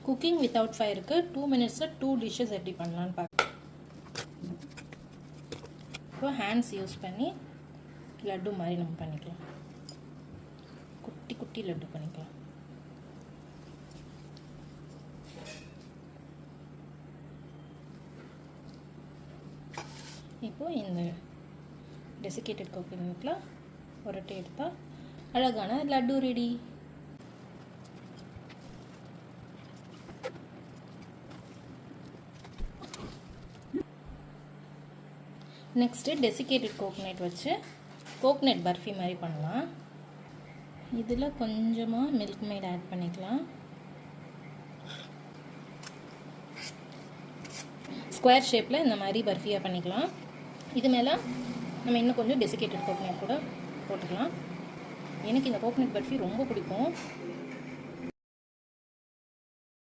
Cooking without ஃபயருக்கு 2 மினிட்ஸில் 2 dishes எப்படி பண்ணலான்னு பார்க்கலாம். இப்போ ஹேண்ட்ஸ் யூஸ் பண்ணி லட்டு மாதிரி நம்ம பண்ணிக்கலாம். குட்டி குட்டி லட்டு பண்ணிக்கலாம். இப்போ இந்த டெசிகேட்டட் கோகோனட்டில் உரட்டி எடுத்தால் அழகான laddu ready. Next desiccated coconut வச்சு கோகோனட் பர்ஃபி மாதிரி பண்ணலாம். இதில் கொஞ்சமாக மில்க் மேட் ஆட் பண்ணிக்கலாம். ஸ்கொயர் ஷேப்பில் இந்த மாதிரி பர்ஃபியாக பண்ணிக்கலாம். இது மேலே நம்ம இன்னும் கொஞ்சம் டெசிகேட்டட் கோகோனட் கூட போட்டுக்கலாம். எனக்கு இந்த கோகோனட் பர்ஃபி ரொம்ப பிடிக்கும்.